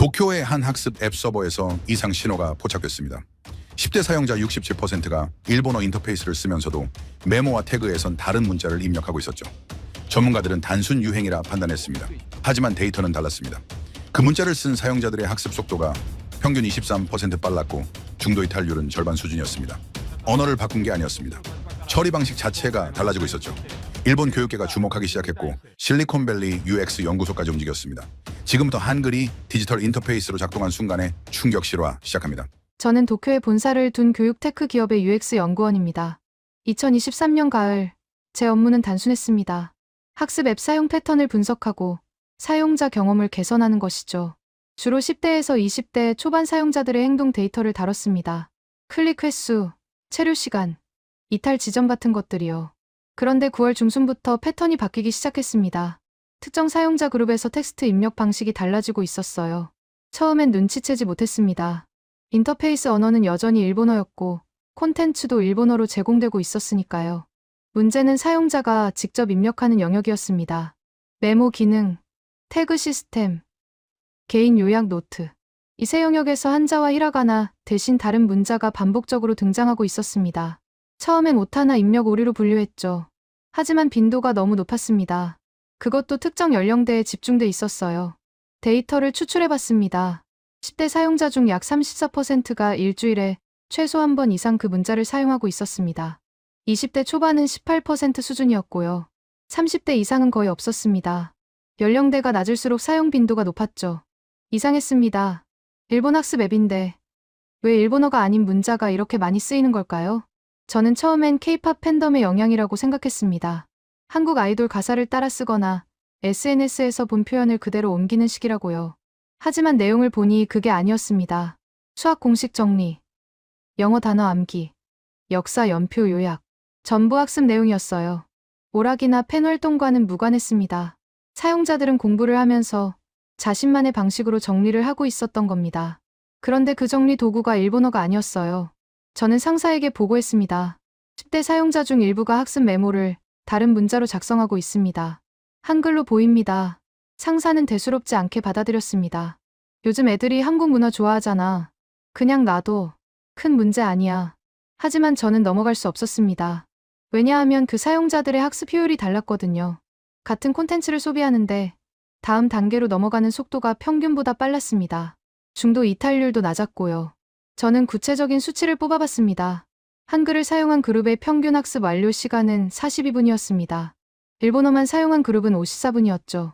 도쿄의 한 학습 앱 서버에서 이상 신호가 포착됐습니다. 10대 사용자 67%가 일본어 인터페이스를 쓰면서도 메모와 태그에선 다른 문자를 입력하고 있었죠. 전문가들은 단순 유행이라 판단했습니다. 하지만 데이터는 달랐습니다. 그 문자를 쓴 사용자들의 학습 속도가 평균 23% 빨랐고 중도 이탈률은 절반 수준이었습니다. 언어를 바꾼 게 아니었습니다. 처리 방식 자체가 달라지고 있었죠. 일본 교육계가 주목하기 시작했고 실리콘밸리 UX 연구소까지 움직였습니다. 지금부터 한글이 디지털 인터페이스로 작동한 순간에 충격 실화 시작합니다. 저는 도쿄에 본사를 둔 교육 테크 기업의 UX 연구원입니다. 2023년 가을, 제 업무는 단순했습니다. 학습 앱 사용 패턴을 분석하고 사용자 경험을 개선하는 것이죠. 주로 10대에서 20대 초반 사용자들의 행동 데이터를 다뤘습니다. 클릭 횟수, 체류 시간, 이탈 지점 같은 것들이요. 그런데 9월 중순부터 패턴이 바뀌기 시작했습니다. 특정 사용자 그룹에서 텍스트 입력 방식이 달라지고 있었어요. 처음엔 눈치채지 못했습니다. 인터페이스 언어는 여전히 일본어였고 콘텐츠도 일본어로 제공되고 있었으니까요. 문제는 사용자가 직접 입력하는 영역이었습니다. 메모 기능, 태그 시스템, 개인 요약 노트. 이 세 영역에서 한자와 히라가나 대신 다른 문자가 반복적으로 등장하고 있었습니다. 처음엔 오타나 입력 오류로 분류했죠. 하지만 빈도가 너무 높았습니다. 그것도 특정 연령대에 집중돼 있었어요. 데이터를 추출해봤습니다. 10대 사용자 중 약 34%가 일주일에 최소 한 번 이상 그 문자를 사용하고 있었습니다. 20대 초반은 18% 수준이었고요. 30대 이상은 거의 없었습니다. 연령대가 낮을수록 사용 빈도가 높았죠. 이상했습니다. 일본 학습 앱인데 왜 일본어가 아닌 문자가 이렇게 많이 쓰이는 걸까요? 저는 처음엔 K-팝 팬덤의 영향이라고 생각했습니다. 한국 아이돌 가사를 따라 쓰거나 SNS에서 본 표현을 그대로 옮기는 식이라고요. 하지만 내용을 보니 그게 아니었습니다. 수학 공식 정리, 영어 단어 암기, 역사 연표 요약, 전부 학습 내용이었어요. 오락이나 팬 활동과는 무관했습니다. 사용자들은 공부를 하면서 자신만의 방식으로 정리를 하고 있었던 겁니다. 그런데 그 정리 도구가 일본어가 아니었어요. 저는 상사에게 보고했습니다. 10대 사용자 중 일부가 학습 메모를 다른 문자로 작성하고 있습니다. 한글로 보입니다. 상사는 대수롭지 않게 받아들였습니다. 요즘 애들이 한국 문화 좋아하잖아. 그냥 놔둬. 큰 문제 아니야. 하지만 저는 넘어갈 수 없었습니다. 왜냐하면 그 사용자들의 학습 효율이 달랐거든요. 같은 콘텐츠를 소비하는데 다음 단계로 넘어가는 속도가 평균보다 빨랐습니다. 중도 이탈률도 낮았고요. 저는 구체적인 수치를 뽑아봤습니다. 한글을 사용한 그룹의 평균 학습 완료 시간은 42분이었습니다. 일본어만 사용한 그룹은 54분이었죠.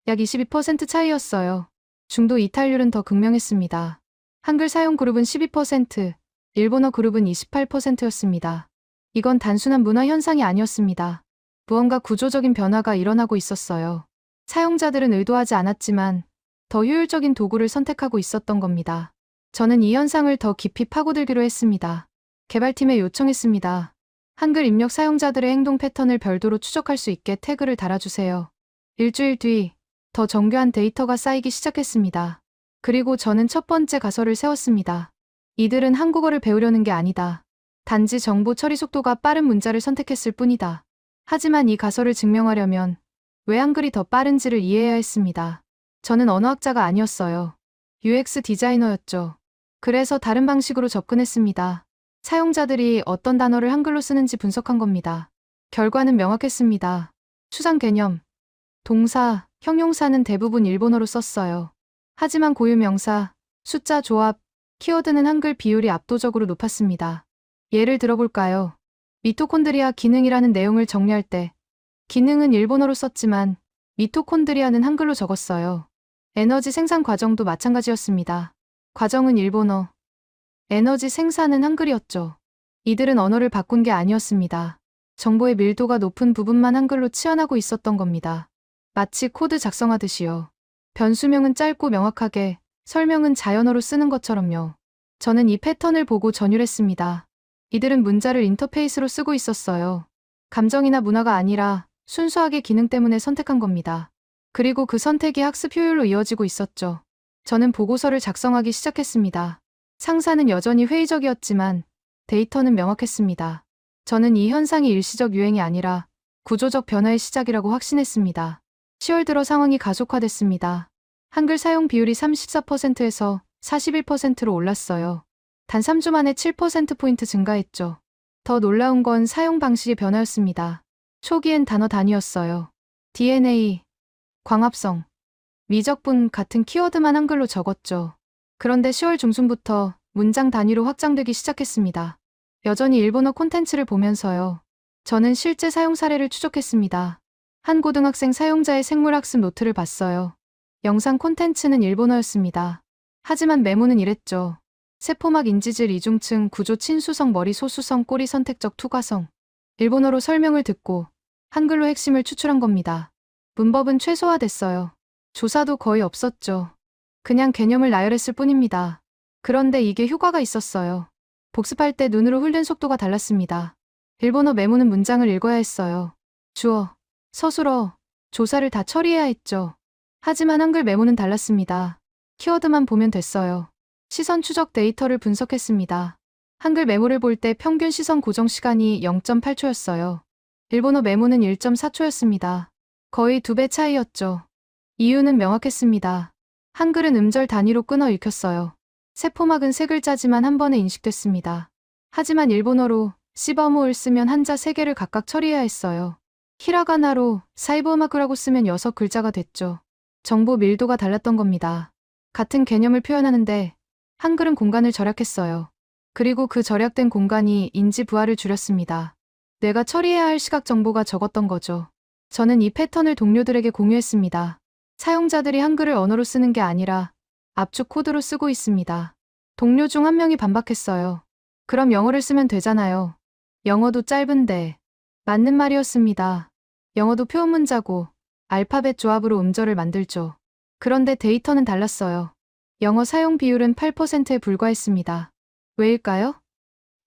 약 22% 차이였어요. 중도 이탈률은 더 극명했습니다. 한글 사용 그룹은 12%, 일본어 그룹은 28%였습니다. 이건 단순한 문화 현상이 아니었습니다. 무언가 구조적인 변화가 일어나고 있었어요. 사용자들은 의도하지 않았지만 더 효율적인 도구를 선택하고 있었던 겁니다. 저는 이 현상을 더 깊이 파고들기로 했습니다. 개발팀에 요청했습니다. 한글 입력 사용자들의 행동 패턴을 별도로 추적할 수 있게 태그를 달아주세요. 일주일 뒤 더 정교한 데이터가 쌓이기 시작했습니다. 그리고 저는 첫 번째 가설을 세웠습니다. 이들은 한국어를 배우려는 게 아니다. 단지 정보 처리 속도가 빠른 문자를 선택했을 뿐이다. 하지만 이 가설을 증명하려면 왜 한글이 더 빠른지를 이해해야 했습니다. 저는 언어학자가 아니었어요. UX 디자이너였죠. 그래서 다른 방식으로 접근했습니다. 사용자들이 어떤 단어를 한글로 쓰는지 분석한 겁니다. 결과는 명확했습니다. 추상 개념, 동사, 형용사는 대부분 일본어로 썼어요. 하지만 고유명사, 숫자 조합, 키워드는 한글 비율이 압도적으로 높았습니다. 예를 들어볼까요? 미토콘드리아 기능이라는 내용을 정리할 때 기능은 일본어로 썼지만 미토콘드리아는 한글로 적었어요. 에너지 생산 과정도 마찬가지였습니다. 과정은 일본어, 에너지 생산은 한글이었죠. 이들은 언어를 바꾼 게 아니었습니다. 정보의 밀도가 높은 부분만 한글로 치환하고 있었던 겁니다. 마치 코드 작성하듯이요. 변수명은 짧고 명확하게, 설명은 자연어로 쓰는 것처럼요. 저는 이 패턴을 보고 전율했습니다. 이들은 문자를 인터페이스로 쓰고 있었어요. 감정이나 문화가 아니라 순수하게 기능 때문에 선택한 겁니다. 그리고 그 선택이 학습 효율로 이어지고 있었죠. 저는 보고서를 작성하기 시작했습니다. 상사는 여전히 회의적이었지만 데이터는 명확했습니다. 저는 이 현상이 일시적 유행이 아니라 구조적 변화의 시작이라고 확신했습니다. 10월 들어 상황이 가속화됐습니다. 한글 사용 비율이 34%에서 41%로 올랐어요. 단 3주 만에 7%포인트 증가했죠. 더 놀라운 건 사용 방식의 변화였습니다. 초기엔 단어 단위였어요. DNA, 광합성, 미적분 같은 키워드만 한글로 적었죠. 그런데 10월 중순부터 문장 단위로 확장되기 시작했습니다. 여전히 일본어 콘텐츠를 보면서요. 저는 실제 사용 사례를 추적했습니다. 한 고등학생 사용자의 생물학습 노트를 봤어요. 영상 콘텐츠는 일본어였습니다. 하지만 메모는 이랬죠. 세포막 인지질 이중층 구조 친수성 머리 소수성 꼬리 선택적 투과성. 일본어로 설명을 듣고 한글로 핵심을 추출한 겁니다. 문법은 최소화됐어요. 조사도 거의 없었죠. 그냥 개념을 나열했을 뿐입니다. 그런데 이게 효과가 있었어요. 복습할 때 눈으로 훑는 속도가 달랐습니다. 일본어 메모는 문장을 읽어야 했어요. 주어, 서술어, 조사를 다 처리해야 했죠. 하지만 한글 메모는 달랐습니다. 키워드만 보면 됐어요. 시선 추적 데이터를 분석했습니다. 한글 메모를 볼 때 평균 시선 고정 시간이 0.8초였어요. 일본어 메모는 1.4초였습니다. 거의 2배 차이였죠. 이유는 명확했습니다. 한글은 음절 단위로 끊어 읽혔어요. 세포막은 세 글자지만 한 번에 인식됐습니다. 하지만 일본어로 시버모를 쓰면 한자 3개를 각각 처리해야 했어요. 히라가나로 사이버마그라고 쓰면 6글자가 됐죠. 정보 밀도가 달랐던 겁니다. 같은 개념을 표현하는데 한글은 공간을 절약했어요. 그리고 그 절약된 공간이 인지 부하를 줄였습니다. 내가 처리해야 할 시각 정보가 적었던 거죠. 저는 이 패턴을 동료들에게 공유했습니다. 사용자들이 한글을 언어로 쓰는 게 아니라 압축 코드로 쓰고 있습니다. 동료 중 한 명이 반박했어요. 그럼 영어를 쓰면 되잖아요. 영어도 짧은데. 맞는 말이었습니다. 영어도 표현 문자고 알파벳 조합으로 음절을 만들죠. 그런데 데이터는 달랐어요. 영어 사용 비율은 8%에 불과했습니다. 왜일까요?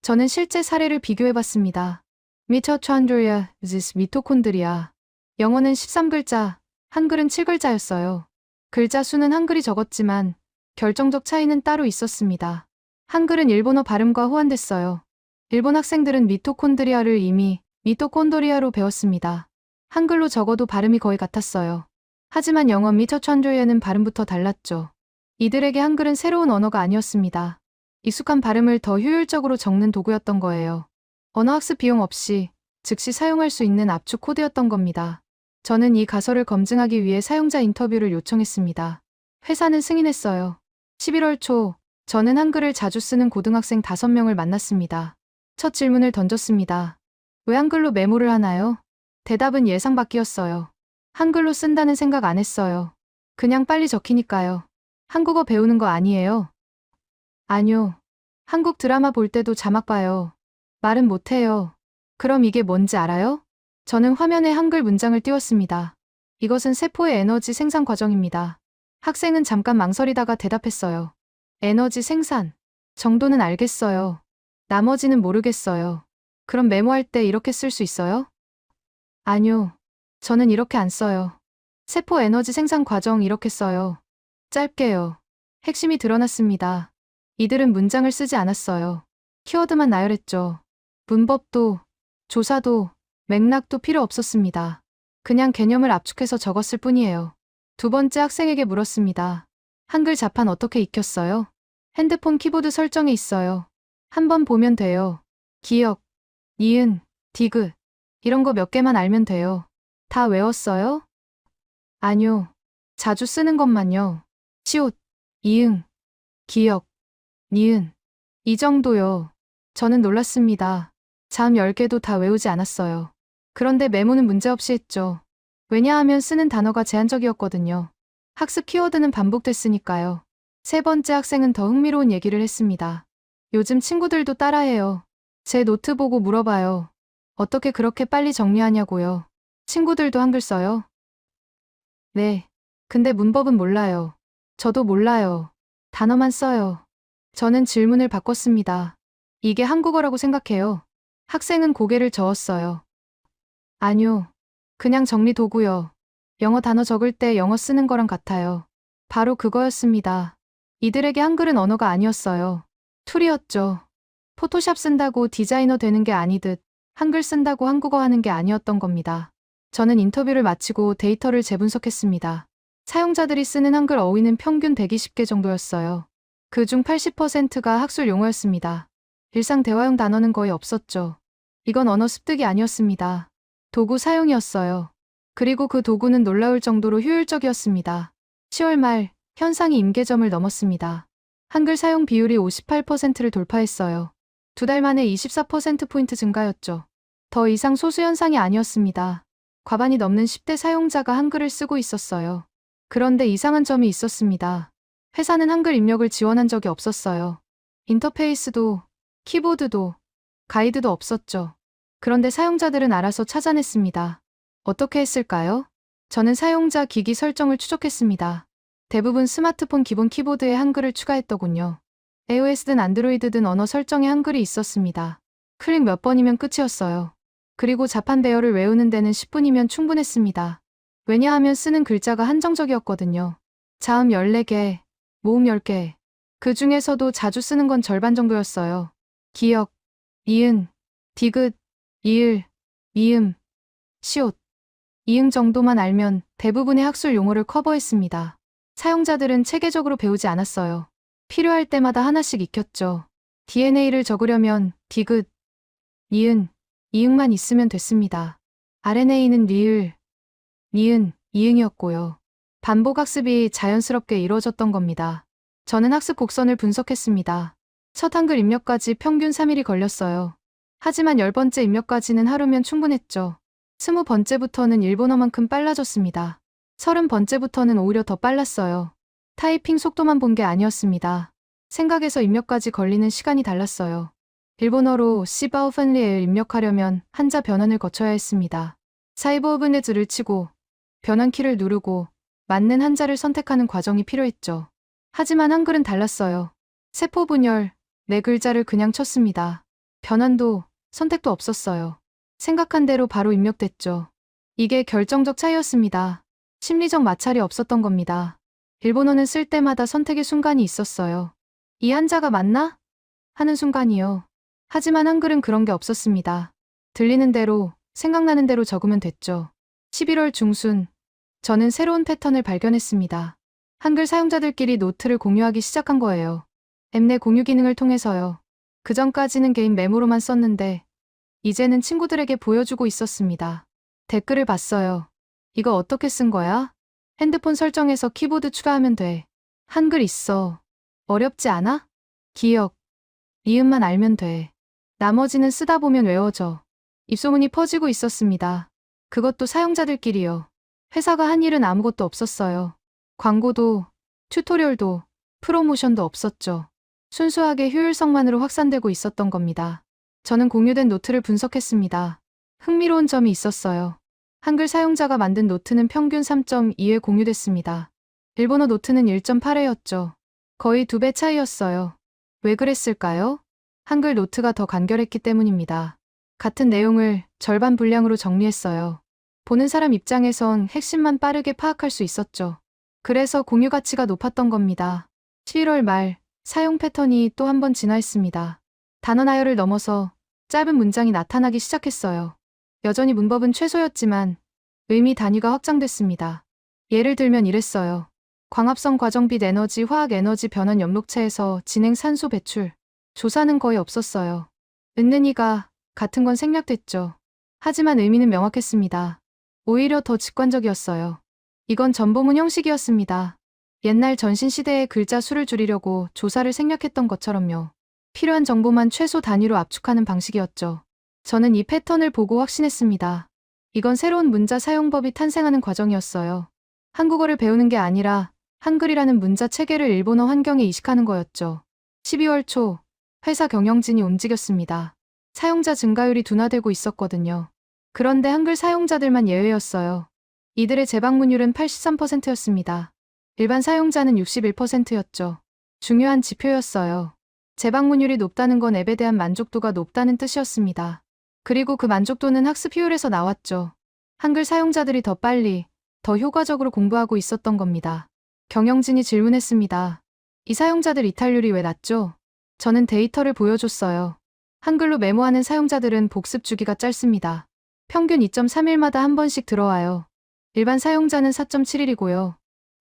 저는 실제 사례를 비교해봤습니다. 미토콘드리아, 미토콘드리아. 영어는 13글자, 한글은 7글자였어요. 글자 수는 한글이 적었지만 결정적 차이는 따로 있었습니다. 한글은 일본어 발음과 호환됐어요. 일본 학생들은 미토콘드리아를 이미 미토콘도리아로 배웠습니다. 한글로 적어도 발음이 거의 같았어요. 하지만 영어 미토콘드리아는 발음부터 달랐죠. 이들에게 한글은 새로운 언어가 아니었습니다. 익숙한 발음을 더 효율적으로 적는 도구였던 거예요. 언어학습 비용 없이 즉시 사용할 수 있는 압축 코드였던 겁니다. 저는 이 가설을 검증하기 위해 사용자 인터뷰를 요청했습니다. 회사는 승인했어요. 11월 초, 저는 한글을 자주 쓰는 고등학생 5명을 만났습니다. 첫 질문을 던졌습니다. 왜 한글로 메모를 하나요? 대답은 예상 밖이었어요. 한글로 쓴다는 생각 안 했어요. 그냥 빨리 적히니까요. 한국어 배우는 거 아니에요? 아뇨. 한국 드라마 볼 때도 자막 봐요. 말은 못해요. 그럼 이게 뭔지 알아요? 저는 화면에 한글 문장을 띄웠습니다. 이것은 세포의 에너지 생산 과정입니다. 학생은 잠깐 망설이다가 대답했어요. 에너지 생산 정도는 알겠어요. 나머지는 모르겠어요. 그럼 메모할 때 이렇게 쓸 수 있어요? 아뇨. 저는 이렇게 안 써요. 세포 에너지 생산 과정 이렇게 써요. 짧게요. 핵심이 드러났습니다. 이들은 문장을 쓰지 않았어요. 키워드만 나열했죠. 문법도, 조사도, 맥락도 필요 없었습니다. 그냥 개념을 압축해서 적었을 뿐이에요. 두 번째 학생에게 물었습니다. 한글 자판 어떻게 익혔어요? 핸드폰 키보드 설정에 있어요. 한번 보면 돼요. 기역, 니은, 디귿 이런 거 몇 개만 알면 돼요. 다 외웠어요? 아뇨. 자주 쓰는 것만요. 시옷, 이응, 기역, 니은 이 정도요. 저는 놀랐습니다. 잠 10개도 다 외우지 않았어요. 그런데 메모는 문제없이 했죠. 왜냐하면 쓰는 단어가 제한적이었거든요. 학습 키워드는 반복됐으니까요. 세 번째 학생은 더 흥미로운 얘기를 했습니다. 요즘 친구들도 따라해요. 제 노트 보고 물어봐요. 어떻게 그렇게 빨리 정리하냐고요. 친구들도 한글 써요? 네. 근데 문법은 몰라요. 저도 몰라요. 단어만 써요. 저는 질문을 바꿨습니다. 이게 한국어라고 생각해요? 학생은 고개를 저었어요. 아뇨. 그냥 정리 도구요. 영어 단어 적을 때 영어 쓰는 거랑 같아요. 바로 그거였습니다. 이들에게 한글은 언어가 아니었어요. 툴이었죠. 포토샵 쓴다고 디자이너 되는 게 아니듯 한글 쓴다고 한국어 하는 게 아니었던 겁니다. 저는 인터뷰를 마치고 데이터를 재분석했습니다. 사용자들이 쓰는 한글 어휘는 평균 120개 정도였어요. 그중 80%가 학술 용어였습니다. 일상 대화용 단어는 거의 없었죠. 이건 언어 습득이 아니었습니다. 도구 사용이었어요. 그리고 그 도구는 놀라울 정도로 효율적이었습니다. 10월 말 현상이 임계점을 넘었습니다. 한글 사용 비율이 58%를 돌파했어요. 2달 만에 24%포인트 증가였죠. 더 이상 소수 현상이 아니었습니다. 과반이 넘는 10대 사용자가 한글을 쓰고 있었어요. 그런데 이상한 점이 있었습니다. 회사는 한글 입력을 지원한 적이 없었어요. 인터페이스도, 키보드도, 가이드도 없었죠. 그런데 사용자들은 알아서 찾아냈습니다. 어떻게 했을까요? 저는 사용자 기기 설정을 추적했습니다. 대부분 스마트폰 기본 키보드에 한글을 추가했더군요. iOS든 안드로이드든 언어 설정에 한글이 있었습니다. 클릭 몇 번이면 끝이었어요. 그리고 자판 배열을 외우는 데는 10분이면 충분했습니다. 왜냐하면 쓰는 글자가 한정적이었거든요. 자음 14개, 모음 10개. 그 중에서도 자주 쓰는 건 절반 정도였어요. 기역, 니은, 디귿, 이을, 미음, 시옷, 이응 정도만 알면 대부분의 학술 용어를 커버했습니다. 사용자들은 체계적으로 배우지 않았어요. 필요할 때마다 하나씩 익혔죠. DNA를 적으려면 디귿, 니은, 이응만 있으면 됐습니다. RNA는 리을, 니은, 이응이었고요. 반복 학습이 자연스럽게 이루어졌던 겁니다. 저는 학습 곡선을 분석했습니다. 첫 한글 입력까지 평균 3일이 걸렸어요. 하지만 10번째 입력까지는 하루면 충분했죠. 20번째부터는 일본어만큼 빨라졌습니다. 30번째부터는 오히려 더 빨랐어요. 타이핑 속도만 본 게 아니었습니다. 생각에서 입력까지 걸리는 시간이 달랐어요. 일본어로 시바오펀리에 입력하려면 한자 변환을 거쳐야 했습니다. 사이버오브네즈를 치고 변환키를 누르고 맞는 한자를 선택하는 과정이 필요했죠. 하지만 한글은 달랐어요. 세포 분열, 네 글자를 그냥 쳤습니다. 변환도 선택도 없었어요. 생각한 대로 바로 입력됐죠. 이게 결정적 차이였습니다. 심리적 마찰이 없었던 겁니다. 일본어는 쓸 때마다 선택의 순간이 있었어요. 이 한자가 맞나? 하는 순간이요. 하지만 한글은 그런 게 없었습니다. 들리는 대로, 생각나는 대로 적으면 됐죠. 11월 중순, 저는 새로운 패턴을 발견했습니다. 한글 사용자들끼리 노트를 공유하기 시작한 거예요. 앱 내 공유 기능을 통해서요. 그전까지는 개인 메모로만 썼는데 이제는 친구들에게 보여주고 있었습니다. 댓글을 봤어요. 이거 어떻게 쓴 거야? 핸드폰 설정에서 키보드 추가하면 돼. 한글 있어. 어렵지 않아? 기역, 리음만 알면 돼. 나머지는 쓰다 보면 외워져. 입소문이 퍼지고 있었습니다. 그것도 사용자들끼리요. 회사가 한 일은 아무것도 없었어요. 광고도, 튜토리얼도, 프로모션도 없었죠. 순수하게 효율성만으로 확산되고 있었던 겁니다. 저는 공유된 노트를 분석했습니다. 흥미로운 점이 있었어요. 한글 사용자가 만든 노트는 평균 3.2회 공유됐습니다. 일본어 노트는 1.8회였죠. 거의 2배 차이였어요. 왜 그랬을까요? 한글 노트가 더 간결했기 때문입니다. 같은 내용을 절반 분량으로 정리했어요. 보는 사람 입장에선 핵심만 빠르게 파악할 수 있었죠. 그래서 공유 가치가 높았던 겁니다. 11월 말, 사용 패턴이 또 한 번 진화했습니다. 단어 나열을 넘어서 짧은 문장이 나타나기 시작했어요. 여전히 문법은 최소였지만 의미 단위가 확장됐습니다. 예를 들면 이랬어요. 광합성 과정빛 에너지, 화학 에너지 변환 연목체에서 진행 산소 배출. 조사는 거의 없었어요. 은는이가 같은 건 생략됐죠. 하지만 의미는 명확했습니다. 오히려 더 직관적이었어요. 이건 전보문 형식이었습니다. 옛날 전신시대의 글자 수를 줄이려고 조사를 생략했던 것처럼요. 필요한 정보만 최소 단위로 압축하는 방식이었죠. 저는 이 패턴을 보고 확신했습니다. 이건 새로운 문자 사용법이 탄생하는 과정이었어요. 한국어를 배우는 게 아니라 한글이라는 문자 체계를 일본어 환경에 이식하는 거였죠. 12월 초, 회사 경영진이 움직였습니다. 사용자 증가율이 둔화되고 있었거든요. 그런데 한글 사용자들만 예외였어요. 이들의 재방문율은 83%였습니다. 일반 사용자는 61%였죠. 중요한 지표였어요. 재방문율이 높다는 건 앱에 대한 만족도가 높다는 뜻이었습니다. 그리고 그 만족도는 학습 효율에서 나왔죠. 한글 사용자들이 더 빨리, 더 효과적으로 공부하고 있었던 겁니다. 경영진이 질문했습니다. 이 사용자들 이탈률이 왜 낮죠? 저는 데이터를 보여줬어요. 한글로 메모하는 사용자들은 복습 주기가 짧습니다. 평균 2.3일마다 한 번씩 들어와요. 일반 사용자는 4.7일이고요.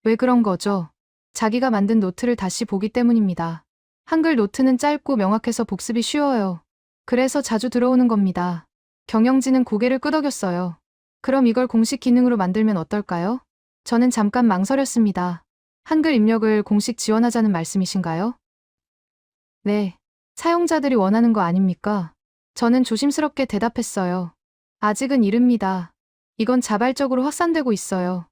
왜 그런 거죠? 자기가 만든 노트를 다시 보기 때문입니다. 한글 노트는 짧고 명확해서 복습이 쉬워요. 그래서 자주 들어오는 겁니다. 경영진은 고개를 끄덕였어요. 그럼 이걸 공식 기능으로 만들면 어떨까요? 저는 잠깐 망설였습니다. 한글 입력을 공식 지원하자는 말씀이신가요? 네. 사용자들이 원하는 거 아닙니까? 저는 조심스럽게 대답했어요. 아직은 이릅니다. 이건 자발적으로 확산되고 있어요.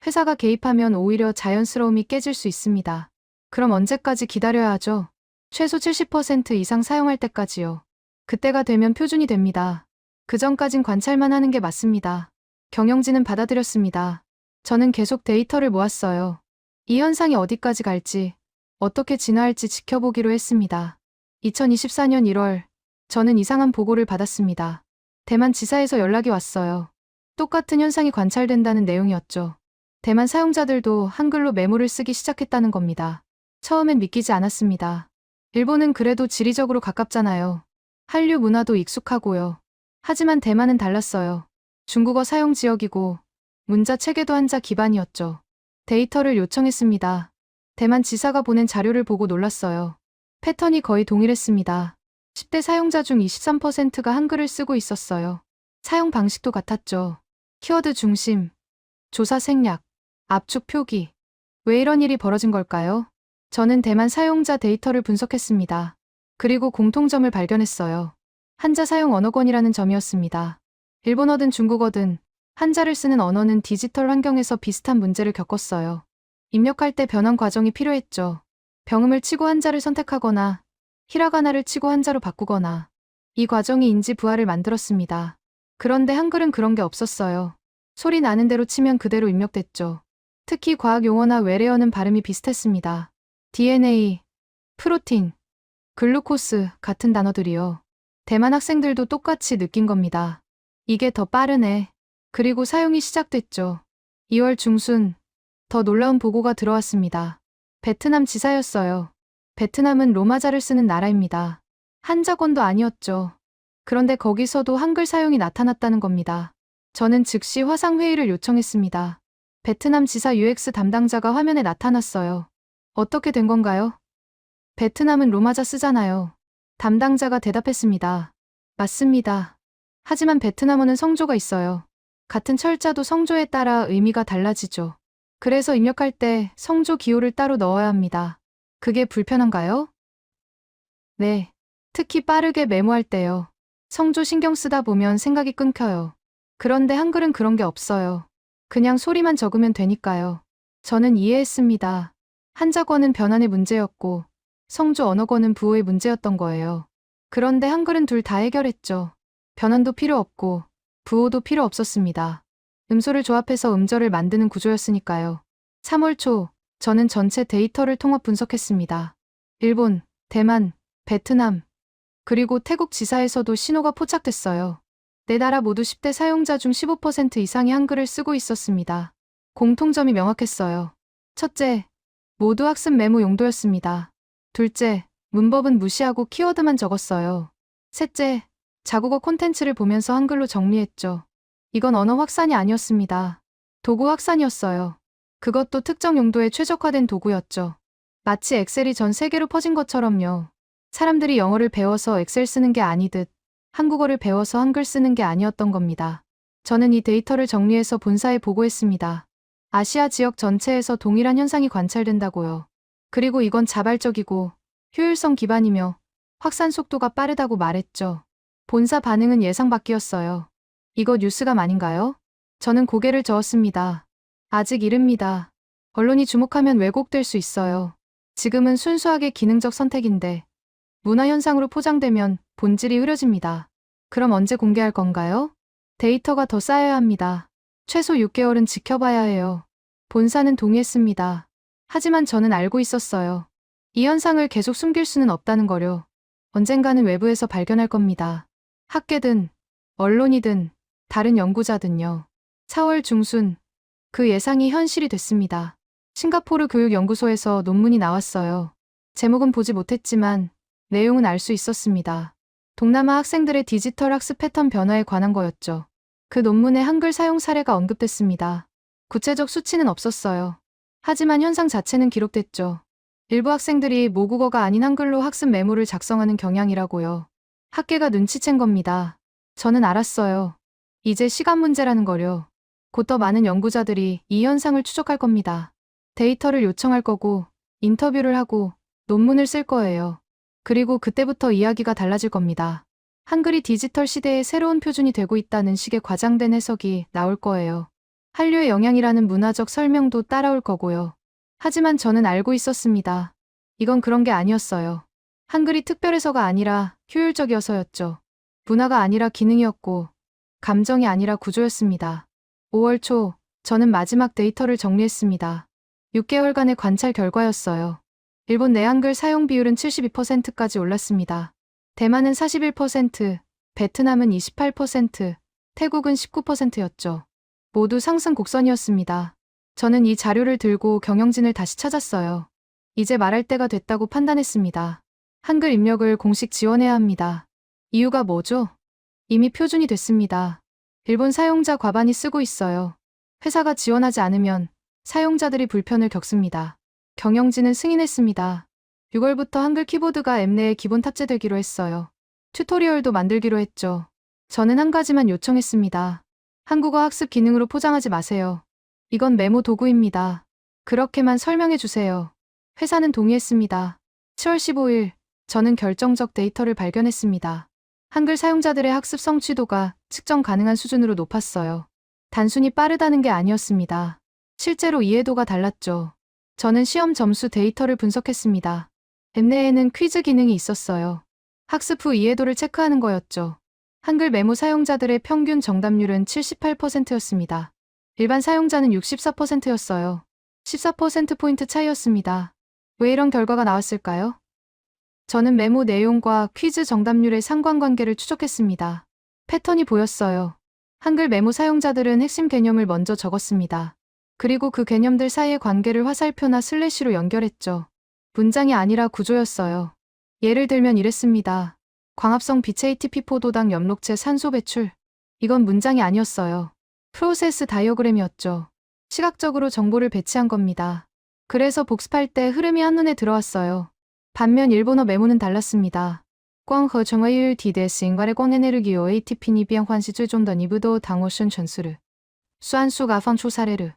회사가 개입하면 오히려 자연스러움이 깨질 수 있습니다. 그럼 언제까지 기다려야 하죠? 최소 70% 이상 사용할 때까지요. 그때가 되면 표준이 됩니다. 그 전까진 관찰만 하는 게 맞습니다. 경영진은 받아들였습니다. 저는 계속 데이터를 모았어요. 이 현상이 어디까지 갈지, 어떻게 진화할지 지켜보기로 했습니다. 2024년 1월, 저는 이상한 보고를 받았습니다. 대만 지사에서 연락이 왔어요. 똑같은 현상이 관찰된다는 내용이었죠. 대만 사용자들도 한글로 메모를 쓰기 시작했다는 겁니다. 처음엔 믿기지 않았습니다. 일본은 그래도 지리적으로 가깝잖아요. 한류 문화도 익숙하고요. 하지만 대만은 달랐어요. 중국어 사용 지역이고 문자 체계도 한자 기반이었죠. 데이터를 요청했습니다. 대만 지사가 보낸 자료를 보고 놀랐어요. 패턴이 거의 동일했습니다. 10대 사용자 중 23%가 한글을 쓰고 있었어요. 사용 방식도 같았죠. 키워드 중심, 조사 생략, 압축 표기. 왜 이런 일이 벌어진 걸까요? 저는 대만 사용자 데이터를 분석했습니다. 그리고 공통점을 발견했어요. 한자 사용 언어권이라는 점이었습니다. 일본어든 중국어든 한자를 쓰는 언어는 디지털 환경에서 비슷한 문제를 겪었어요. 입력할 때 변환 과정이 필요했죠. 병음을 치고 한자를 선택하거나 히라가나를 치고 한자로 바꾸거나 이 과정이 인지 부하를 만들었습니다. 그런데 한글은 그런 게 없었어요. 소리 나는 대로 치면 그대로 입력됐죠. 특히 과학 용어나 외래어는 발음이 비슷했습니다. DNA, 프로틴, 글루코스 같은 단어들이요. 대만 학생들도 똑같이 느낀 겁니다. 이게 더 빠르네. 그리고 사용이 시작됐죠. 2월 중순, 더 놀라운 보고가 들어왔습니다. 베트남 지사였어요. 베트남은 로마자를 쓰는 나라입니다. 한자권도 아니었죠. 그런데 거기서도 한글 사용이 나타났다는 겁니다. 저는 즉시 화상회의를 요청했습니다. 베트남 지사 UX 담당자가 화면에 나타났어요. 어떻게 된 건가요? 베트남은 로마자 쓰잖아요. 담당자가 대답했습니다. 맞습니다. 하지만 베트남어는 성조가 있어요. 같은 철자도 성조에 따라 의미가 달라지죠. 그래서 입력할 때 성조 기호를 따로 넣어야 합니다. 그게 불편한가요? 네. 특히 빠르게 메모할 때요. 성조 신경 쓰다 보면 생각이 끊겨요. 그런데 한글은 그런 게 없어요. 그냥 소리만 적으면 되니까요. 저는 이해했습니다. 한자권은 변환의 문제였고 성조 언어권은 부호의 문제였던 거예요. 그런데 한글은 둘 다 해결했죠. 변환도 필요 없고 부호도 필요 없었습니다. 음소를 조합해서 음절을 만드는 구조였으니까요. 3월 초, 저는 전체 데이터를 통합 분석했습니다. 일본, 대만, 베트남, 그리고 태국 지사에서도 신호가 포착됐어요. 네 나라 모두 10대 사용자 중 15% 이상이 한글을 쓰고 있었습니다. 공통점이 명확했어요. 첫째, 모두 학습 메모 용도였습니다. 둘째, 문법은 무시하고 키워드만 적었어요. 셋째, 자국어 콘텐츠를 보면서 한글로 정리했죠. 이건 언어 확산이 아니었습니다. 도구 확산이었어요. 그것도 특정 용도에 최적화된 도구였죠. 마치 엑셀이 전 세계로 퍼진 것처럼요. 사람들이 영어를 배워서 엑셀 쓰는 게 아니듯 한국어를 배워서 한글 쓰는 게 아니었던 겁니다. 저는 이 데이터를 정리해서 본사에 보고했습니다. 아시아 지역 전체에서 동일한 현상이 관찰된다고요. 그리고 이건 자발적이고 효율성 기반이며 확산 속도가 빠르다고 말했죠. 본사 반응은 예상 밖이었어요. 이거 뉴스감 아닌가요? 저는 고개를 저었습니다. 아직 이릅니다. 언론이 주목하면 왜곡될 수 있어요. 지금은 순수하게 기능적 선택인데 문화 현상으로 포장되면 본질이 흐려집니다. 그럼 언제 공개할 건가요? 데이터가 더 쌓여야 합니다. 최소 6개월은 지켜봐야 해요. 본사는 동의했습니다. 하지만 저는 알고 있었어요. 이 현상을 계속 숨길 수는 없다는 거요. 언젠가는 외부에서 발견할 겁니다. 학계든 언론이든 다른 연구자든요. 4월 중순, 그 예상이 현실이 됐습니다. 싱가포르 교육연구소에서 논문이 나왔어요. 제목은 보지 못했지만 내용은 알 수 있었습니다. 동남아 학생들의 디지털 학습 패턴 변화에 관한 거였죠. 그 논문에 한글 사용 사례가 언급됐습니다. 구체적 수치는 없었어요. 하지만 현상 자체는 기록됐죠. 일부 학생들이 모국어가 아닌 한글로 학습 메모를 작성하는 경향이라고요. 학계가 눈치챈 겁니다. 저는 알았어요. 이제 시간 문제라는 거요. 곧 더 많은 연구자들이 이 현상을 추적할 겁니다. 데이터를 요청할 거고, 인터뷰를 하고, 논문을 쓸 거예요. 그리고 그때부터 이야기가 달라질 겁니다. 한글이 디지털 시대의 새로운 표준이 되고 있다는 식의 과장된 해석이 나올 거예요. 한류의 영향이라는 문화적 설명도 따라올 거고요. 하지만 저는 알고 있었습니다. 이건 그런 게 아니었어요. 한글이 특별해서가 아니라 효율적이어서였죠. 문화가 아니라 기능이었고, 감정이 아니라 구조였습니다. 5월 초, 저는 마지막 데이터를 정리했습니다. 6개월간의 관찰 결과였어요. 일본 내 한글 사용 비율은 72%까지 올랐습니다. 대만은 41%, 베트남은 28%, 태국은 19%였죠. 모두 상승 곡선이었습니다. 저는 이 자료를 들고 경영진을 다시 찾았어요. 이제 말할 때가 됐다고 판단했습니다. 한글 입력을 공식 지원해야 합니다. 이유가 뭐죠? 이미 표준이 됐습니다. 일본 사용자 과반이 쓰고 있어요. 회사가 지원하지 않으면 사용자들이 불편을 겪습니다. 경영진은 승인했습니다. 6월부터 한글 키보드가 앱 내에 기본 탑재되기로 했어요. 튜토리얼도 만들기로 했죠. 저는 한 가지만 요청했습니다. 한국어 학습 기능으로 포장하지 마세요. 이건 메모 도구입니다. 그렇게만 설명해 주세요. 회사는 동의했습니다. 7월 15일, 저는 결정적 데이터를 발견했습니다. 한글 사용자들의 학습 성취도가 측정 가능한 수준으로 높았어요. 단순히 빠르다는 게 아니었습니다. 실제로 이해도가 달랐죠. 저는 시험 점수 데이터를 분석했습니다. 앱 내에는 퀴즈 기능이 있었어요. 학습 후 이해도를 체크하는 거였죠. 한글 메모 사용자들의 평균 정답률은 78%였습니다. 일반 사용자는 64%였어요. 14%포인트 차이였습니다. 왜 이런 결과가 나왔을까요? 저는 메모 내용과 퀴즈 정답률의 상관관계를 추적했습니다. 패턴이 보였어요. 한글 메모 사용자들은 핵심 개념을 먼저 적었습니다. 그리고 그 개념들 사이의 관계를 화살표나 슬래시로 연결했죠. 문장이 아니라 구조였어요. 예를 들면 이랬습니다. 광합성 빛 ATP 포도당 엽록체 산소 배출. 이건 문장이 아니었어요. 프로세스 다이어그램이었죠. 시각적으로 정보를 배치한 겁니다. 그래서 복습할 때 흐름이 한눈에 들어왔어요. 반면 일본어 메모는 달랐습니다. 光和成为율 디데 스인과의光에네르기요 ATP니 변환시 最终的 니부도 당호生成する 수한수가 방출사례르.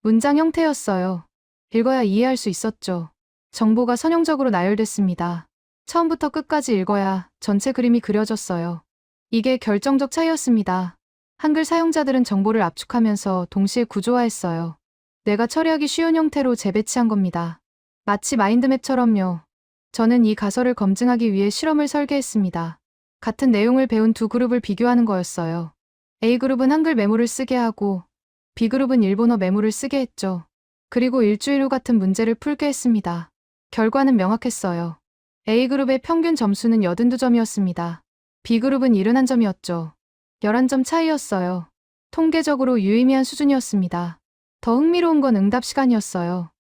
문장 형태였어요. 읽어야 이해할 수 있었죠. 정보가 선형적으로 나열됐습니다. 처음부터 끝까지 읽어야 전체 그림이 그려졌어요. 이게 결정적 차이였습니다. 한글 사용자들은 정보를 압축하면서 동시에 구조화했어요. 내가 처리하기 쉬운 형태로 재배치한 겁니다. 마치 마인드맵처럼요. 저는 이 가설을 검증하기 위해 실험을 설계했습니다. 같은 내용을 배운 두 그룹을 비교하는 거였어요. A그룹은 한글 메모를 쓰게 하고 B그룹은 일본어 메모를 쓰게 했죠. 그리고 일주일 후 같은 문제를 풀게 했습니다. 결과는 명확했어요. A그룹의 평균 점수는 82점이었습니다. B그룹은 71점이었죠. 11점 차이였어요. 통계적으로 유의미한 수준이었습니다. 더 흥미로운 건 응답 시간이었어요.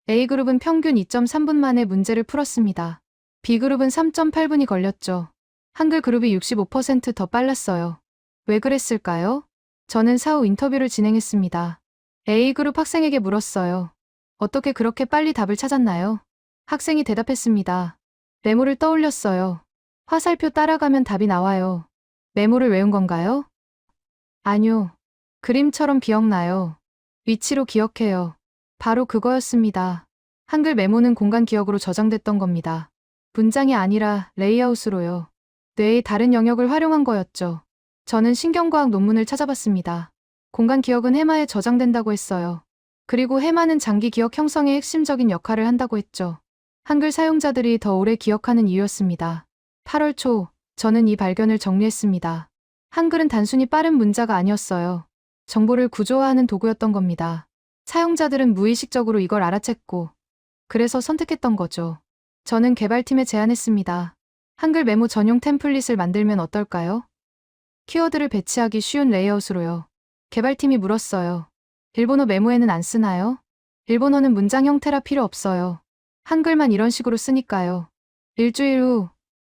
A그룹은 평균 2.3분 만에 문제를 풀었습니다. B그룹은 3.8분이 걸렸죠. 한글 그룹이 65% 더 빨랐어요. 왜 그랬을까요? 저는 사후 인터뷰를 진행했습니다. A그룹 학생에게 물었어요. 어떻게 그렇게 빨리 답을 찾았나요? 학생이 대답했습니다. 메모를 떠올렸어요. 화살표 따라가면 답이 나와요. 메모를 외운 건가요? 아니요. 그림처럼 기억나요. 위치로 기억해요. 바로 그거였습니다. 한글 메모는 공간 기억으로 저장됐던 겁니다. 문장이 아니라 레이아웃으로요. 뇌의 다른 영역을 활용한 거였죠. 저는 신경과학 논문을 찾아봤습니다. 공간 기억은 해마에 저장된다고 했어요. 그리고 해마는 장기 기억 형성에 핵심적인 역할을 한다고 했죠. 한글 사용자들이 더 오래 기억하는 이유였습니다. 8월 초, 저는 이 발견을 정리했습니다. 한글은 단순히 빠른 문자가 아니었어요. 정보를 구조화하는 도구였던 겁니다. 사용자들은 무의식적으로 이걸 알아챘고, 그래서 선택했던 거죠. 저는 개발팀에 제안했습니다. 한글 메모 전용 템플릿을 만들면 어떨까요? 키워드를 배치하기 쉬운 레이아웃으로요. 개발팀이 물었어요. 일본어 메모에는 안 쓰나요? 일본어는 문장 형태라 필요 없어요. 한글만 이런 식으로 쓰니까요. 일주일 후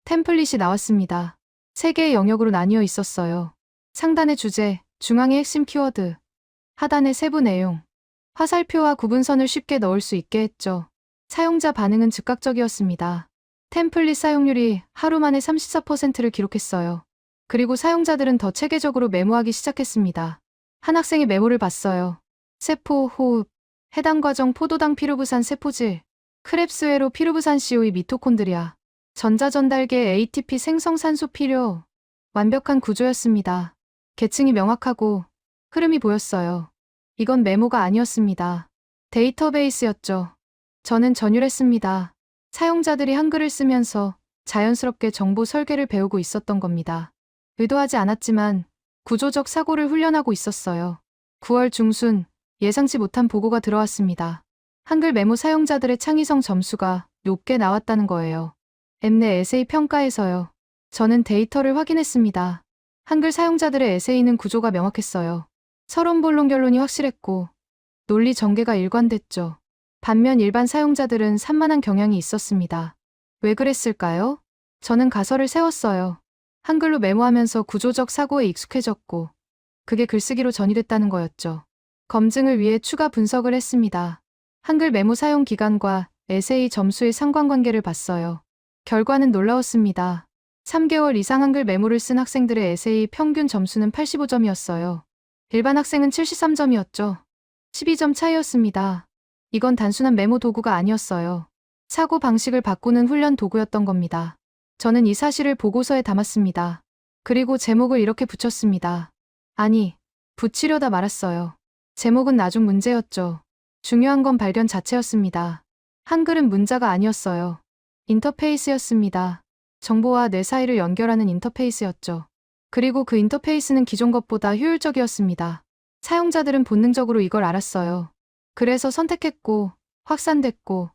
템플릿이 나왔습니다. 3개의 영역으로 나뉘어 있었어요. 상단의 주제, 중앙의 핵심 키워드, 하단의 세부 내용. 화살표와 구분선을 쉽게 넣을 수 있게 했죠. 사용자 반응은 즉각적이었습니다. 템플릿 사용률이 하루 만에 34%를 기록했어요. 그리고 사용자들은 더 체계적으로 메모하기 시작했습니다. 한 학생이 메모를 봤어요. 세포, 호흡, 해당 과정 포도당 피루부산 세포질, 크랩스웨로 피루부산 COE 미토콘드리아, 전자전달계 ATP 생성산소 필요. 완벽한 구조였습니다. 계층이 명확하고 흐름이 보였어요. 이건 메모가 아니었습니다. 데이터베이스였죠. 저는 전율했습니다. 사용자들이 한글을 쓰면서 자연스럽게 정보 설계를 배우고 있었던 겁니다. 의도하지 않았지만 구조적 사고를 훈련하고 있었어요. 9월 중순 예상치 못한 보고가 들어왔습니다. 한글 메모 사용자들의 창의성 점수가 높게 나왔다는 거예요. 엠넷 에세이 평가에서요. 저는 데이터를 확인했습니다. 한글 사용자들의 에세이는 구조가 명확했어요. 서론 본론 결론이 확실했고 논리 전개가 일관됐죠. 반면 일반 사용자들은 산만한 경향이 있었습니다. 왜 그랬을까요? 저는 가설을 세웠어요. 한글로 메모하면서 구조적 사고에 익숙해졌고 그게 글쓰기로 전이됐다는 거였죠. 검증을 위해 추가 분석을 했습니다. 한글 메모 사용 기간과 에세이 점수의 상관관계를 봤어요. 결과는 놀라웠습니다. 3개월 이상 한글 메모를 쓴 학생들의 에세이 평균 점수는 85점이었어요. 일반 학생은 73점이었죠. 12점 차이였습니다. 이건 단순한 메모 도구가 아니었어요. 사고 방식을 바꾸는 훈련 도구였던 겁니다. 저는 이 사실을 보고서에 담았습니다. 그리고 제목을 이렇게 붙였습니다. 아니, 붙이려다 말았어요. 제목은 나중 문제였죠. 중요한 건 발견 자체였습니다. 한글은 문자가 아니었어요. 인터페이스였습니다. 정보와 뇌 사이를 연결하는 인터페이스였죠. 그리고 그 인터페이스는 기존 것보다 효율적이었습니다. 사용자들은 본능적으로 이걸 알았어요. 그래서 선택했고, 확산됐고,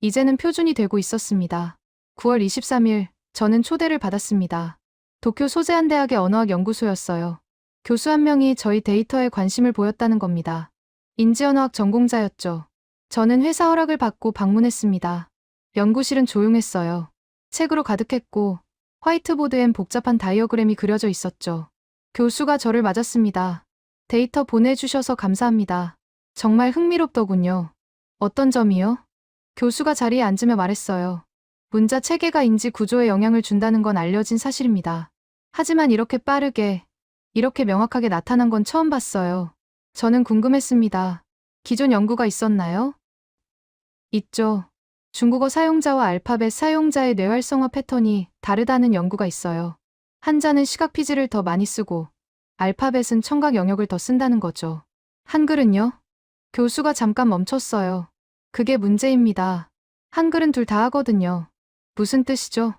이제는 표준이 되고 있었습니다. 9월 23일, 저는 초대를 받았습니다. 도쿄 소재한 대학의 언어학 연구소였어요. 교수 한 명이 저희 데이터에 관심을 보였다는 겁니다. 인지언어학 전공자였죠. 저는 회사 허락을 받고 방문했습니다. 연구실은 조용했어요. 책으로 가득했고 화이트보드엔 복잡한 다이어그램이 그려져 있었죠. 교수가 저를 맞았습니다. 데이터 보내주셔서 감사합니다. 정말 흥미롭더군요. 어떤 점이요? 교수가 자리에 앉으며 말했어요. 문자 체계가 인지 구조에 영향을 준다는 건 알려진 사실입니다. 하지만 이렇게 빠르게, 이렇게 명확하게 나타난 건 처음 봤어요. 저는 궁금했습니다. 기존 연구가 있었나요? 있죠. 중국어 사용자와 알파벳 사용자의 뇌활성화 패턴이 다르다는 연구가 있어요. 한자는 시각 피지를 더 많이 쓰고 알파벳은 청각 영역을 더 쓴다는 거죠. 한글은요? 교수가 잠깐 멈췄어요. 그게 문제입니다. 한글은 둘 다 하거든요. 무슨 뜻이죠?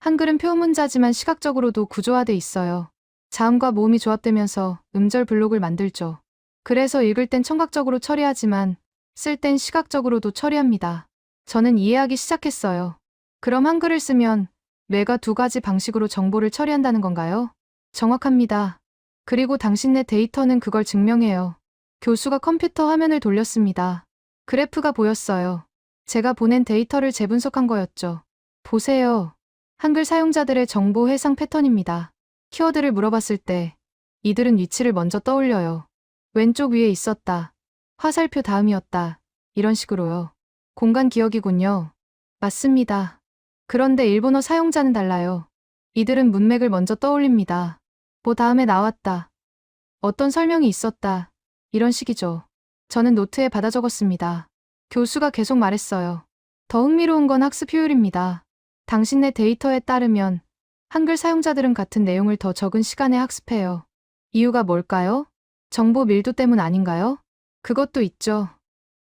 한글은 표문자지만 시각적으로도 구조화돼 있어요. 자음과 모음이 조합되면서 음절 블록을 만들죠. 그래서 읽을 땐 청각적으로 처리하지만 쓸 땐 시각적으로도 처리합니다. 저는 이해하기 시작했어요. 그럼 한글을 쓰면 뇌가 두 가지 방식으로 정보를 처리한다는 건가요? 정확합니다. 그리고 당신네 데이터는 그걸 증명해요. 교수가 컴퓨터 화면을 돌렸습니다. 그래프가 보였어요. 제가 보낸 데이터를 재분석한 거였죠. 보세요. 한글 사용자들의 정보 해상 패턴입니다. 키워드를 물어봤을 때 이들은 위치를 먼저 떠올려요. 왼쪽 위에 있었다. 화살표 다음이었다. 이런 식으로요. 공간 기억이군요. 맞습니다. 그런데 일본어 사용자는 달라요. 이들은 문맥을 먼저 떠올립니다. 뭐 다음에 나왔다. 어떤 설명이 있었다. 이런 식이죠. 저는 노트에 받아 적었습니다. 교수가 계속 말했어요. 더 흥미로운 건 학습 효율입니다. 당신네 데이터에 따르면 한글 사용자들은 같은 내용을 더 적은 시간에 학습해요. 이유가 뭘까요? 정보 밀도 때문 아닌가요? 그것도 있죠.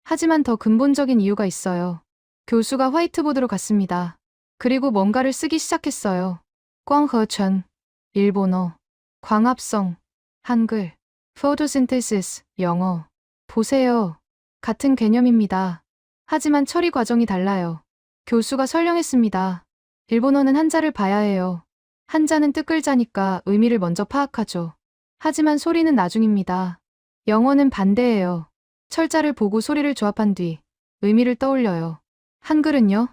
하지만 더 근본적인 이유가 있어요. 교수가 화이트보드로 갔습니다. 그리고 뭔가를 쓰기 시작했어요. 꽝허천, 일본어, 광합성, 한글, photosynthesis, 영어. 보세요. 같은 개념입니다. 하지만 처리 과정이 달라요. 교수가 설명했습니다. 일본어는 한자를 봐야 해요. 한자는 뜻글자니까 의미를 먼저 파악하죠. 하지만 소리는 나중입니다. 영어는 반대예요. 철자를 보고 소리를 조합한 뒤 의미를 떠올려요. 한글은요?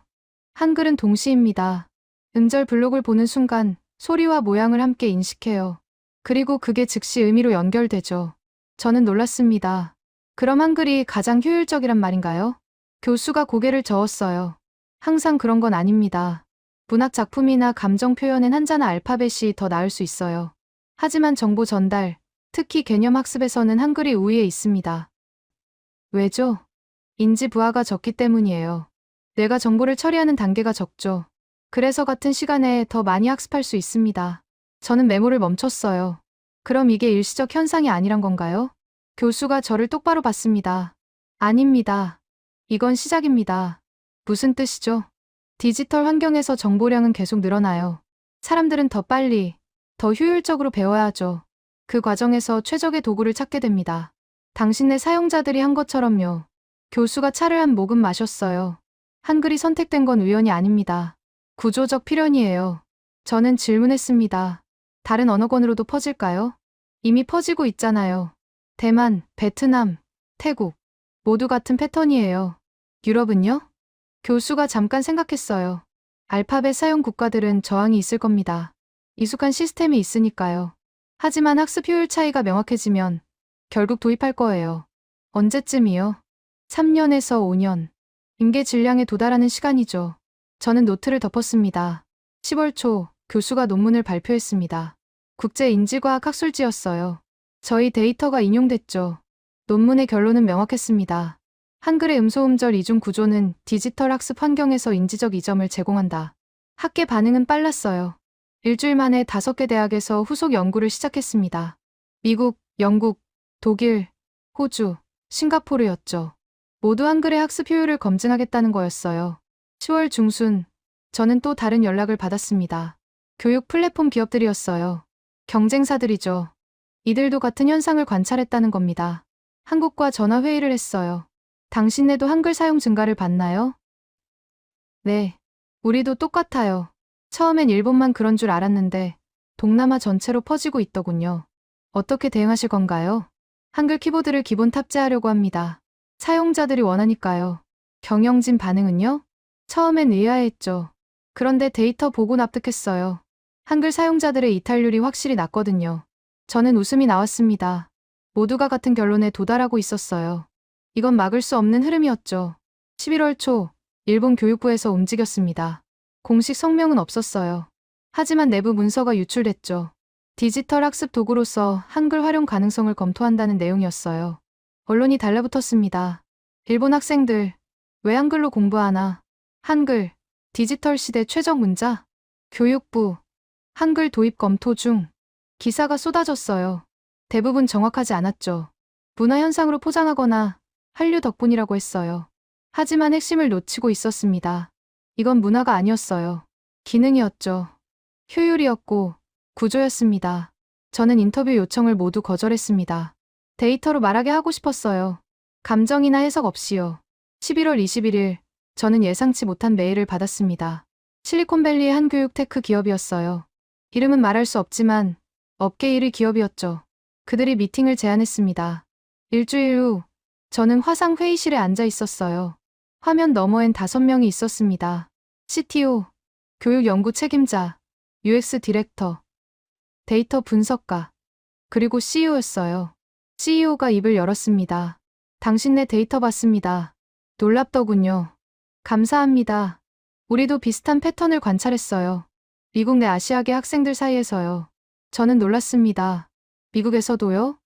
한글은 동시입니다. 음절 블록을 보는 순간 소리와 모양을 함께 인식해요. 그리고 그게 즉시 의미로 연결되죠. 저는 놀랐습니다. 그럼 한글이 가장 효율적이란 말인가요? 교수가 고개를 저었어요. 항상 그런 건 아닙니다. 문학 작품이나 감정 표현엔 한자나 알파벳이 더 나을 수 있어요. 하지만 정보 전달, 특히 개념 학습에서는 한글이 우위에 있습니다. 왜죠? 인지 부하가 적기 때문이에요. 뇌가 정보를 처리하는 단계가 적죠. 그래서 같은 시간에 더 많이 학습할 수 있습니다. 저는 메모를 멈췄어요. 그럼 이게 일시적 현상이 아니란 건가요? 교수가 저를 똑바로 봤습니다. 아닙니다. 이건 시작입니다. 무슨 뜻이죠? 디지털 환경에서 정보량은 계속 늘어나요. 사람들은 더 빨리, 더 효율적으로 배워야 하죠. 그 과정에서 최적의 도구를 찾게 됩니다. 당신네 사용자들이 한 것처럼요. 교수가 차를 한 모금 마셨어요. 한글이 선택된 건 우연이 아닙니다. 구조적 필연이에요. 저는 질문했습니다. 다른 언어권으로도 퍼질까요? 이미 퍼지고 있잖아요. 대만, 베트남, 태국 모두 같은 패턴이에요. 유럽은요? 교수가 잠깐 생각했어요. 알파벳 사용 국가들은 저항이 있을 겁니다. 익숙한 시스템이 있으니까요. 하지만 학습 효율 차이가 명확해지면 결국 도입할 거예요. 언제쯤이요? 3년에서 5년. 임계 질량에 도달하는 시간이죠. 저는 노트를 덮었습니다. 10월 초 교수가 논문을 발표했습니다. 국제인지과학 학술지였어요. 저희 데이터가 인용됐죠. 논문의 결론은 명확했습니다. 한글의 음소음절 이중 구조는 디지털 학습 환경에서 인지적 이점을 제공한다. 학계 반응은 빨랐어요. 일주일 만에 5개 대학에서 후속 연구를 시작했습니다. 미국, 영국, 독일, 호주, 싱가포르였죠. 모두 한글의 학습 효율을 검증하겠다는 거였어요. 10월 중순, 저는 또 다른 연락을 받았습니다. 교육 플랫폼 기업들이었어요. 경쟁사들이죠. 이들도 같은 현상을 관찰했다는 겁니다. 한국과 전화 회의를 했어요. 당신네도 한글 사용 증가를 봤나요? 네. 우리도 똑같아요. 처음엔 일본만 그런 줄 알았는데 동남아 전체로 퍼지고 있더군요. 어떻게 대응하실 건가요? 한글 키보드를 기본 탑재하려고 합니다. 사용자들이 원하니까요. 경영진 반응은요? 처음엔 의아했죠. 그런데 데이터 보고 납득했어요. 한글 사용자들의 이탈률이 확실히 낮거든요. 저는 웃음이 나왔습니다. 모두가 같은 결론에 도달하고 있었어요. 이건 막을 수 없는 흐름이었죠. 11월 초, 일본 교육부에서 움직였습니다. 공식 성명은 없었어요. 하지만 내부 문서가 유출됐죠. 디지털 학습 도구로서 한글 활용 가능성을 검토한다는 내용이었어요. 언론이 달라붙었습니다. 일본 학생들, 왜 한글로 공부하나? 한글, 디지털 시대 최적 문자? 교육부, 한글 도입 검토 중. 기사가 쏟아졌어요. 대부분 정확하지 않았죠. 문화 현상으로 포장하거나 한류 덕분이라고 했어요. 하지만 핵심을 놓치고 있었습니다. 이건 문화가 아니었어요. 기능이었죠. 효율이었고 구조였습니다. 저는 인터뷰 요청을 모두 거절했습니다. 데이터로 말하게 하고 싶었어요. 감정이나 해석 없이요. 11월 21일, 저는 예상치 못한 메일을 받았습니다. 실리콘밸리의 한 교육 테크 기업이었어요. 이름은 말할 수 없지만 업계 1위 기업이었죠. 그들이 미팅을 제안했습니다. 일주일 후, 저는 화상 회의실에 앉아 있었어요. 화면 너머엔 5명이 있었습니다. CTO, 교육 연구 책임자, UX 디렉터, 데이터 분석가, 그리고 CEO였어요. CEO가 입을 열었습니다. 당신네 데이터 봤습니다. 놀랍더군요. 감사합니다. 우리도 비슷한 패턴을 관찰했어요. 미국 내 아시아계 학생들 사이에서요. 저는 놀랐습니다. 미국에서도요?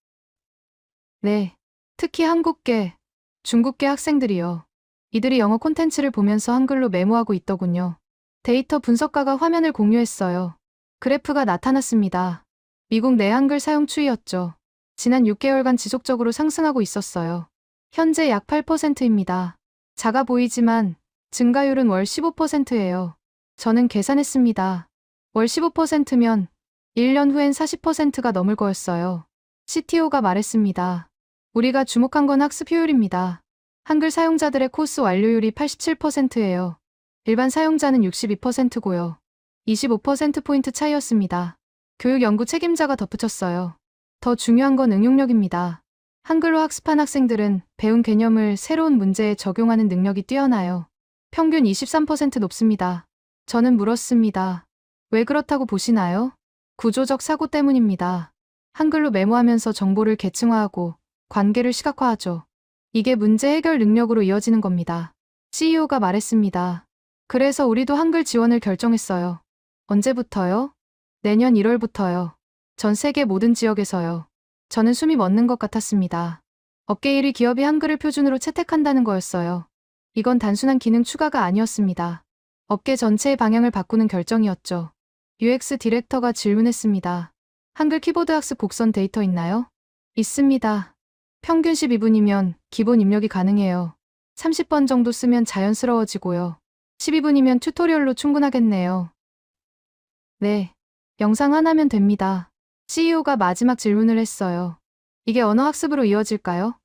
네. 특히 한국계, 중국계 학생들이요. 이들이 영어 콘텐츠를 보면서 한글로 메모하고 있더군요. 데이터 분석가가 화면을 공유했어요. 그래프가 나타났습니다. 미국 내 한글 사용 추이였죠. 지난 6개월간 지속적으로 상승하고 있었어요. 현재 약 8%입니다. 작아 보이지만 증가율은 월 15%예요. 저는 계산했습니다. 월 15%면 1년 후엔 40%가 넘을 거였어요. CTO가 말했습니다. 우리가 주목한 건 학습 효율입니다. 한글 사용자들의 코스 완료율이 87%예요. 일반 사용자는 62%고요. 25%포인트 차이였습니다. 교육 연구 책임자가 덧붙였어요. 더 중요한 건 응용력입니다. 한글로 학습한 학생들은 배운 개념을 새로운 문제에 적용하는 능력이 뛰어나요. 평균 23% 높습니다. 저는 물었습니다. 왜 그렇다고 보시나요? 구조적 사고 때문입니다. 한글로 메모하면서 정보를 계층화하고 관계를 시각화하죠. 이게 문제 해결 능력으로 이어지는 겁니다. CEO가 말했습니다. 그래서 우리도 한글 지원을 결정했어요. 언제부터요? 내년 1월부터요. 전 세계 모든 지역에서요. 저는 숨이 멎는 것 같았습니다. 업계 1위 기업이 한글을 표준으로 채택한다는 거였어요. 이건 단순한 기능 추가가 아니었습니다. 업계 전체의 방향을 바꾸는 결정이었죠. UX 디렉터가 질문했습니다. 한글 키보드 학습 곡선 데이터 있나요? 있습니다. 평균 12분이면 기본 입력이 가능해요. 30번 정도 쓰면 자연스러워지고요. 12분이면 튜토리얼로 충분하겠네요. 네. 영상 하나면 됩니다. CEO가 마지막 질문을 했어요. 이게 언어학습으로 이어질까요?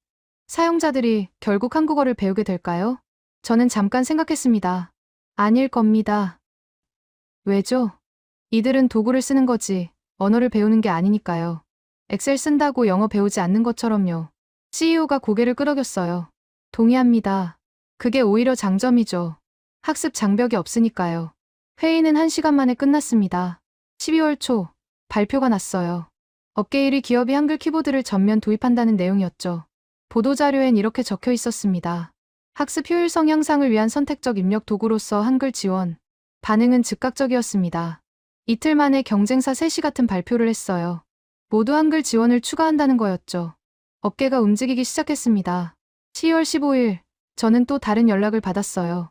사용자들이 결국 한국어를 배우게 될까요? 저는 잠깐 생각했습니다. 아닐 겁니다. 왜죠? 이들은 도구를 쓰는 거지, 언어를 배우는 게 아니니까요. 엑셀 쓴다고 영어 배우지 않는 것처럼요. CEO가 고개를 끄덕였어요. 동의합니다. 그게 오히려 장점이죠. 학습 장벽이 없으니까요. 회의는 1시간 만에 끝났습니다. 12월 초, 발표가 났어요. 업계 1위 기업이 한글 키보드를 전면 도입한다는 내용이었죠. 보도자료엔 이렇게 적혀 있었습니다. 학습 효율성 향상을 위한 선택적 입력 도구로서 한글 지원. 반응은 즉각적이었습니다. 이틀 만에 경쟁사 셋이 같은 발표를 했어요. 모두 한글 지원을 추가한다는 거였죠. 업계가 움직이기 시작했습니다. 10월 15일, 저는 또 다른 연락을 받았어요.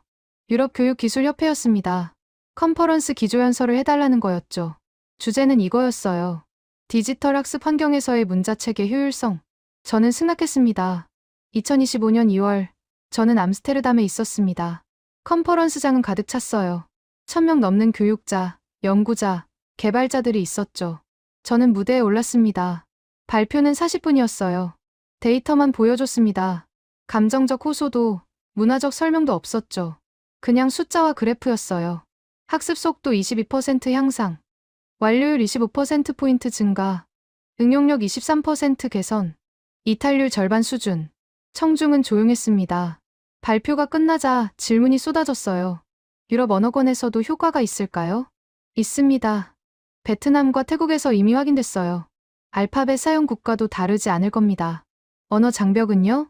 유럽교육기술협회였습니다. 컨퍼런스 기조연설을 해달라는 거였죠. 주제는 이거였어요. 디지털 학습 환경에서의 문자체계 효율성. 저는 승낙했습니다. 2025년 2월, 저는 암스테르담에 있었습니다. 컨퍼런스장은 가득 찼어요. 1000명 넘는 교육자, 연구자, 개발자들이 있었죠. 저는 무대에 올랐습니다. 발표는 40분이었어요. 데이터만 보여줬습니다. 감정적 호소도, 문화적 설명도 없었죠. 그냥 숫자와 그래프였어요. 학습 속도 22% 향상, 완료율 25%포인트 증가, 응용력 23% 개선, 이탈률 절반 수준. 청중은 조용했습니다. 발표가 끝나자 질문이 쏟아졌어요. 유럽 언어권에서도 효과가 있을까요? 있습니다. 베트남과 태국에서 이미 확인됐어요. 알파벳 사용 국가도 다르지 않을 겁니다. 언어 장벽은요?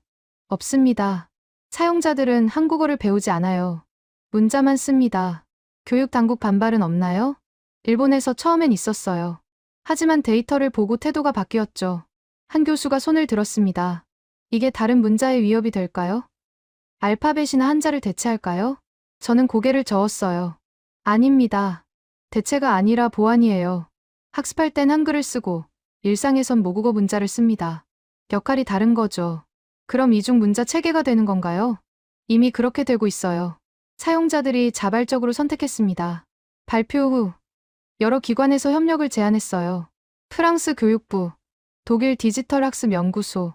없습니다. 사용자들은 한국어를 배우지 않아요. 문자만 씁니다. 교육 당국 반발은 없나요? 일본에서 처음엔 있었어요. 하지만 데이터를 보고 태도가 바뀌었죠. 한 교수가 손을 들었습니다. 이게 다른 문자의 위협이 될까요? 알파벳이나 한자를 대체할까요? 저는 고개를 저었어요. 아닙니다. 대체가 아니라 보완이에요. 학습할 땐 한글을 쓰고 일상에선 모국어 문자를 씁니다. 역할이 다른 거죠. 그럼 이중 문자 체계가 되는 건가요? 이미 그렇게 되고 있어요. 사용자들이 자발적으로 선택했습니다. 발표 후 여러 기관에서 협력을 제안했어요. 프랑스 교육부, 독일 디지털 학습 연구소,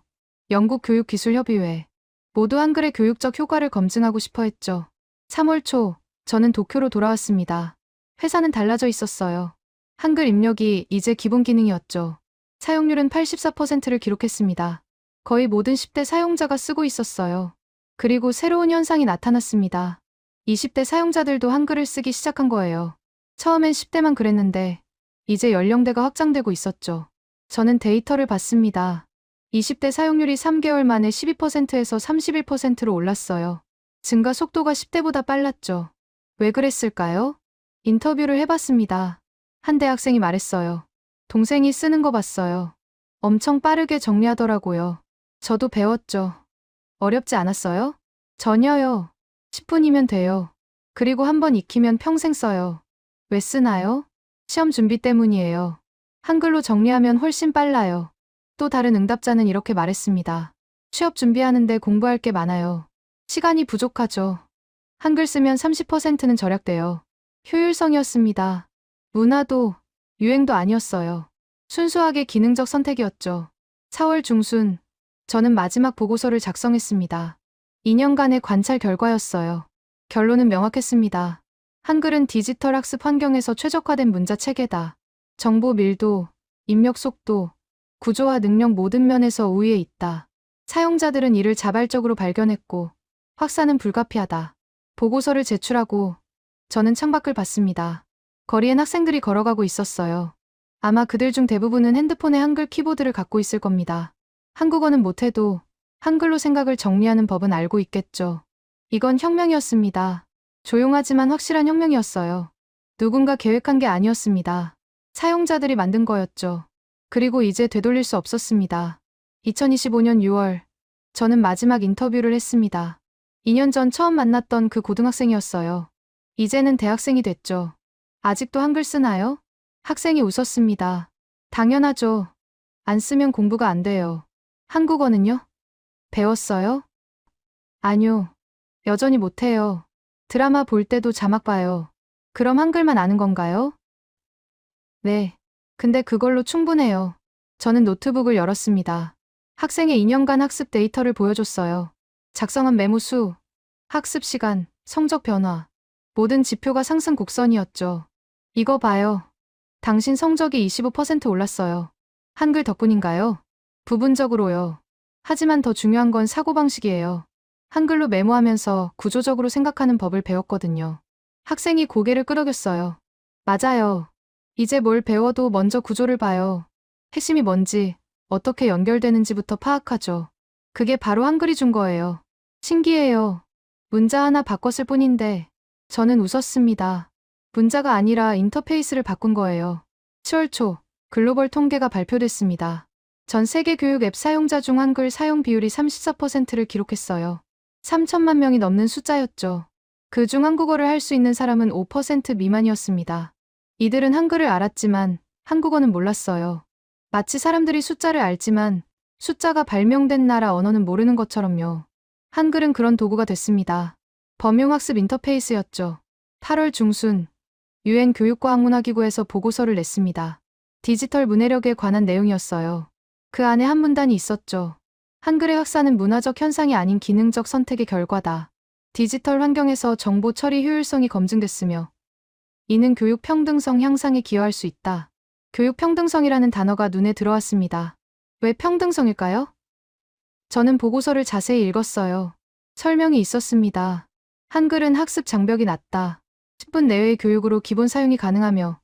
영국 교육기술협의회. 모두 한글의 교육적 효과를 검증하고 싶어 했죠. 3월 초, 저는 도쿄로 돌아왔습니다. 회사는 달라져 있었어요. 한글 입력이 이제 기본 기능이었죠. 사용률은 84%를 기록했습니다. 거의 모든 10대 사용자가 쓰고 있었어요. 그리고 새로운 현상이 나타났습니다. 20대 사용자들도 한글을 쓰기 시작한 거예요. 처음엔 10대만 그랬는데 이제 연령대가 확장되고 있었죠. 저는 데이터를 봤습니다. 20대 사용률이 3개월 만에 12%에서 31%로 올랐어요. 증가 속도가 10대보다 빨랐죠. 왜 그랬을까요? 인터뷰를 해봤습니다. 한 대학생이 말했어요. 동생이 쓰는 거 봤어요. 엄청 빠르게 정리하더라고요. 저도 배웠죠. 어렵지 않았어요? 전혀요. 10분이면 돼요. 그리고 한번 익히면 평생 써요. 왜 쓰나요? 시험 준비 때문이에요. 한글로 정리하면 훨씬 빨라요. 또 다른 응답자는 이렇게 말했습니다. 취업 준비하는데 공부할 게 많아요. 시간이 부족하죠. 한글 쓰면 30%는 절약돼요. 효율성이었습니다. 문화도, 유행도 아니었어요. 순수하게 기능적 선택이었죠. 4월 중순, 저는 마지막 보고서를 작성했습니다. 2년간의 관찰 결과였어요. 결론은 명확했습니다. 한글은 디지털 학습 환경에서 최적화된 문자 체계다. 정보 밀도, 입력 속도, 구조와 능력 모든 면에서 우위에 있다. 사용자들은 이를 자발적으로 발견했고 확산은 불가피하다. 보고서를 제출하고 저는 창밖을 봤습니다. 거리엔 학생들이 걸어가고 있었어요. 아마 그들 중 대부분은 핸드폰에 한글 키보드를 갖고 있을 겁니다. 한국어는 못해도 한글로 생각을 정리하는 법은 알고 있겠죠. 이건 혁명이었습니다. 조용하지만 확실한 혁명이었어요. 누군가 계획한 게 아니었습니다. 사용자들이 만든 거였죠. 그리고 이제 되돌릴 수 없었습니다. 2025년 6월, 저는 마지막 인터뷰를 했습니다. 2년 전 처음 만났던 그 고등학생이었어요. 이제는 대학생이 됐죠. 아직도 한글 쓰나요? 학생이 웃었습니다. 당연하죠. 안 쓰면 공부가 안 돼요. 한국어는요? 배웠어요? 아니요. 여전히 못해요. 드라마 볼 때도 자막 봐요. 그럼 한글만 아는 건가요? 네. 근데 그걸로 충분해요. 저는 노트북을 열었습니다. 학생의 2년간 학습 데이터를 보여줬어요. 작성한 메모 수, 학습 시간, 성적 변화. 모든 지표가 상승 곡선이었죠. 이거 봐요. 당신 성적이 25% 올랐어요. 한글 덕분인가요? 부분적으로요. 하지만 더 중요한 건 사고방식이에요. 한글로 메모하면서 구조적으로 생각하는 법을 배웠거든요. 학생이 고개를 끄덕였어요. 맞아요. 이제 뭘 배워도 먼저 구조를 봐요. 핵심이 뭔지, 어떻게 연결되는지부터 파악하죠. 그게 바로 한글이 준 거예요. 신기해요. 문자 하나 바꿨을 뿐인데, 저는 웃었습니다. 문자가 아니라 인터페이스를 바꾼 거예요. 10월 초, 글로벌 통계가 발표됐습니다. 전 세계 교육 앱 사용자 중 한글 사용 비율이 34%를 기록했어요. 3천만 명이 넘는 숫자였죠. 그중 한국어를 할 수 있는 사람은 5% 미만이었습니다. 이들은 한글을 알았지만 한국어는 몰랐어요. 마치 사람들이 숫자를 알지만 숫자가 발명된 나라 언어는 모르는 것처럼요. 한글은 그런 도구가 됐습니다. 범용학습 인터페이스였죠. 8월 중순, UN 교육과학문화기구에서 보고서를 냈습니다. 디지털 문해력에 관한 내용이었어요. 그 안에 한 문단이 있었죠. 한글의 확산은 문화적 현상이 아닌 기능적 선택의 결과다. 디지털 환경에서 정보 처리 효율성이 검증됐으며 이는 교육 평등성 향상에 기여할 수 있다. 교육 평등성이라는 단어가 눈에 들어왔습니다. 왜 평등성일까요? 저는 보고서를 자세히 읽었어요. 설명이 있었습니다. 한글은 학습 장벽이 낮다. 10분 내외의 교육으로 기본 사용이 가능하며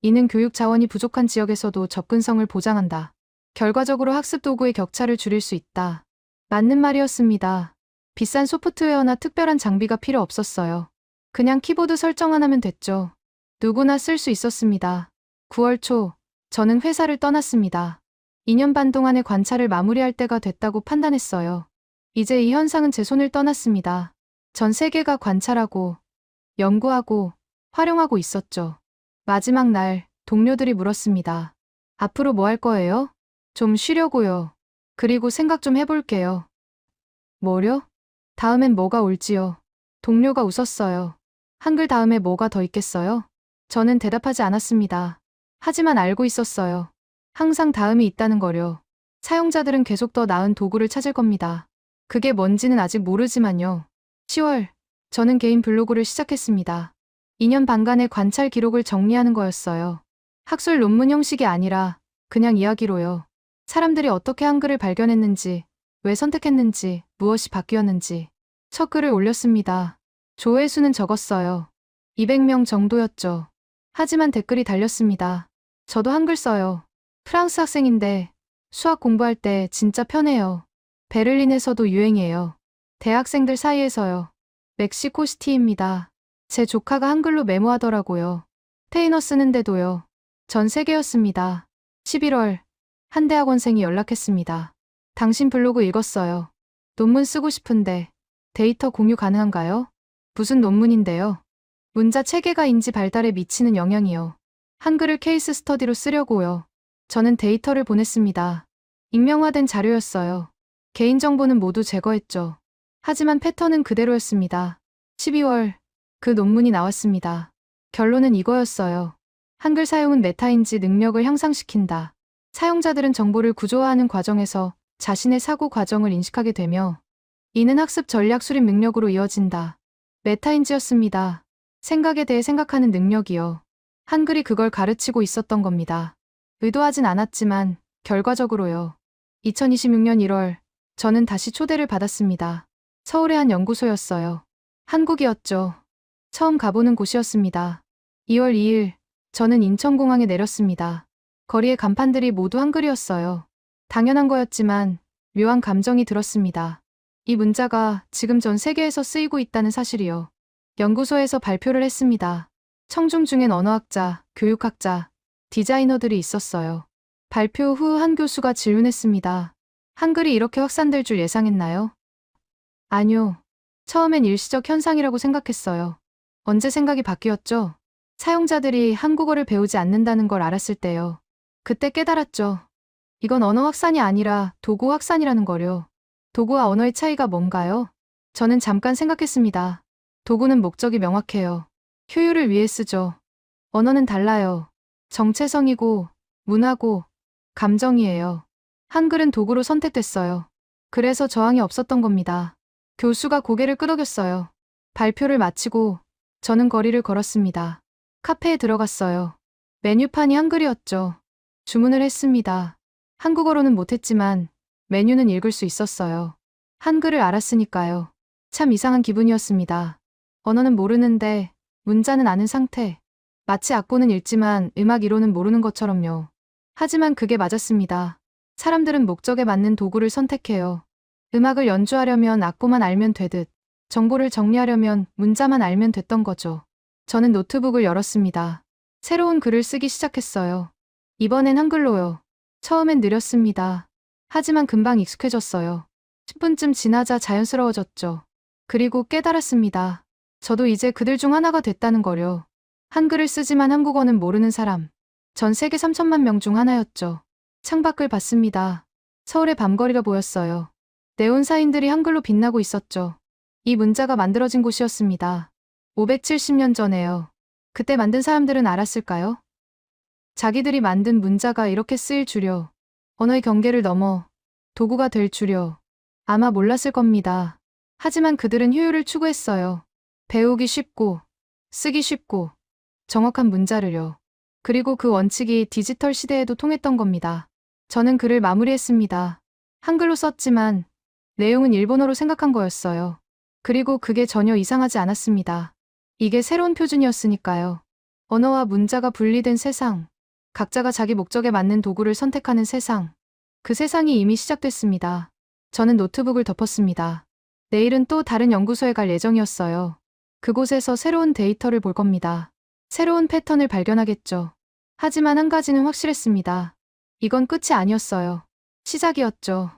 이는 교육 자원이 부족한 지역에서도 접근성을 보장한다. 결과적으로 학습 도구의 격차를 줄일 수 있다. 맞는 말이었습니다. 비싼 소프트웨어나 특별한 장비가 필요 없었어요. 그냥 키보드 설정만 하면 됐죠. 누구나 쓸 수 있었습니다. 9월 초, 저는 회사를 떠났습니다. 2년 반 동안의 관찰을 마무리할 때가 됐다고 판단했어요. 이제 이 현상은 제 손을 떠났습니다. 전 세계가 관찰하고, 연구하고, 활용하고 있었죠. 마지막 날, 동료들이 물었습니다. 앞으로 뭐 할 거예요? 좀 쉬려고요. 그리고 생각 좀 해볼게요. 뭐려? 다음엔 뭐가 올지요? 동료가 웃었어요. 한글 다음에 뭐가 더 있겠어요? 저는 대답하지 않았습니다. 하지만 알고 있었어요. 항상 다음이 있다는 거려. 사용자들은 계속 더 나은 도구를 찾을 겁니다. 그게 뭔지는 아직 모르지만요. 10월, 저는 개인 블로그를 시작했습니다. 2년 반간의 관찰 기록을 정리하는 거였어요. 학술 논문 형식이 아니라 그냥 이야기로요. 사람들이 어떻게 한글을 발견했는지, 왜 선택했는지, 무엇이 바뀌었는지. 첫 글을 올렸습니다. 조회수는 적었어요. 200명 정도였죠. 하지만 댓글이 달렸습니다. 저도 한글 써요. 프랑스 학생인데 수학 공부할 때 진짜 편해요. 베를린에서도 유행이에요. 대학생들 사이에서요. 멕시코시티입니다. 제 조카가 한글로 메모하더라고요. 테이너 쓰는데도요. 전 세계였습니다. 11월, 한 대학원생이 연락했습니다. 당신 블로그 읽었어요. 논문 쓰고 싶은데 데이터 공유 가능한가요? 무슨 논문인데요? 문자 체계가 인지 발달에 미치는 영향이요. 한글을 케이스 스터디로 쓰려고요. 저는 데이터를 보냈습니다. 익명화된 자료였어요. 개인정보는 모두 제거했죠. 하지만 패턴은 그대로였습니다. 12월, 그 논문이 나왔습니다. 결론은 이거였어요. 한글 사용은 메타인지 능력을 향상시킨다. 사용자들은 정보를 구조화하는 과정에서 자신의 사고 과정을 인식하게 되며 이는 학습 전략 수립 능력으로 이어진다. 메타인지였습니다. 생각에 대해 생각하는 능력이요. 한글이 그걸 가르치고 있었던 겁니다. 의도하진 않았지만 결과적으로요. 2026년 1월, 저는 다시 초대를 받았습니다. 서울의 한 연구소였어요. 한국이었죠. 처음 가보는 곳이었습니다. 2월 2일, 저는 인천공항에 내렸습니다. 거리의 간판들이 모두 한글이었어요. 당연한 거였지만 묘한 감정이 들었습니다. 이 문자가 지금 전 세계에서 쓰이고 있다는 사실이요. 연구소에서 발표를 했습니다. 청중 중엔 언어학자, 교육학자, 디자이너들이 있었어요. 발표 후 한 교수가 질문했습니다. 한글이 이렇게 확산될 줄 예상했나요? 아니요. 처음엔 일시적 현상이라고 생각했어요. 언제 생각이 바뀌었죠? 사용자들이 한국어를 배우지 않는다는 걸 알았을 때요. 그때 깨달았죠. 이건 언어 확산이 아니라 도구 확산이라는 거요. 도구와 언어의 차이가 뭔가요? 저는 잠깐 생각했습니다. 도구는 목적이 명확해요. 효율을 위해 쓰죠. 언어는 달라요. 정체성이고, 문화고, 감정이에요. 한글은 도구로 선택됐어요. 그래서 저항이 없었던 겁니다. 교수가 고개를 끄덕였어요. 발표를 마치고 저는 거리를 걸었습니다. 카페에 들어갔어요. 메뉴판이 한글이었죠. 주문을 했습니다. 한국어로는 못했지만 메뉴는 읽을 수 있었어요. 한글을 알았으니까요. 참 이상한 기분이었습니다. 언어는 모르는데 문자는 아는 상태. 마치 악보는 읽지만 음악 이론은 모르는 것처럼요. 하지만 그게 맞았습니다. 사람들은 목적에 맞는 도구를 선택해요. 음악을 연주하려면 악보만 알면 되듯 정보를 정리하려면 문자만 알면 됐던 거죠. 저는 노트북을 열었습니다. 새로운 글을 쓰기 시작했어요. 이번엔 한글로요. 처음엔 느렸습니다. 하지만 금방 익숙해졌어요. 10분쯤 지나자 자연스러워졌죠. 그리고 깨달았습니다. 저도 이제 그들 중 하나가 됐다는 거요. 한글을 쓰지만 한국어는 모르는 사람. 전 세계 3천만 명 중 하나였죠. 창밖을 봤습니다. 서울의 밤거리가 보였어요. 네온사인들이 한글로 빛나고 있었죠. 이 문자가 만들어진 곳이었습니다. 570년 전에요. 그때 만든 사람들은 알았을까요? 자기들이 만든 문자가 이렇게 쓰일 줄요. 언어의 경계를 넘어 도구가 될 줄요. 아마 몰랐을 겁니다. 하지만 그들은 효율을 추구했어요. 배우기 쉽고, 쓰기 쉽고, 정확한 문자를요. 그리고 그 원칙이 디지털 시대에도 통했던 겁니다. 저는 글을 마무리했습니다. 한글로 썼지만 내용은 일본어로 생각한 거였어요. 그리고 그게 전혀 이상하지 않았습니다. 이게 새로운 표준이었으니까요. 언어와 문자가 분리된 세상, 각자가 자기 목적에 맞는 도구를 선택하는 세상. 그 세상이 이미 시작됐습니다. 저는 노트북을 덮었습니다. 내일은 또 다른 연구소에 갈 예정이었어요. 그곳에서 새로운 데이터를 볼 겁니다. 새로운 패턴을 발견하겠죠. 하지만 한 가지는 확실했습니다. 이건 끝이 아니었어요. 시작이었죠.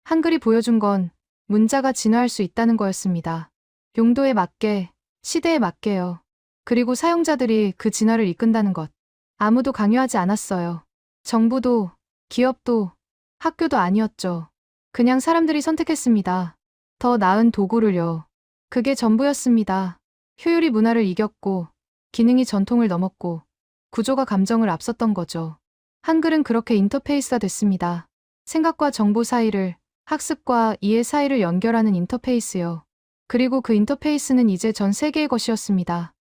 한글이 보여준 건 문자가 진화할 수 있다는 거였습니다. 용도에 맞게, 시대에 맞게요. 그리고 사용자들이 그 진화를 이끈다는 것. 아무도 강요하지 않았어요. 정부도, 기업도, 학교도 아니었죠. 그냥 사람들이 선택했습니다. 더 나은 도구를요. 그게 전부였습니다. 효율이 문화를 이겼고, 기능이 전통을 넘었고, 구조가 감정을 앞섰던 거죠. 한글은 그렇게 인터페이스가 됐습니다. 생각과 정보 사이를, 학습과 이해 사이를 연결하는 인터페이스요. 그리고 그 인터페이스는 이제 전 세계의 것이었습니다.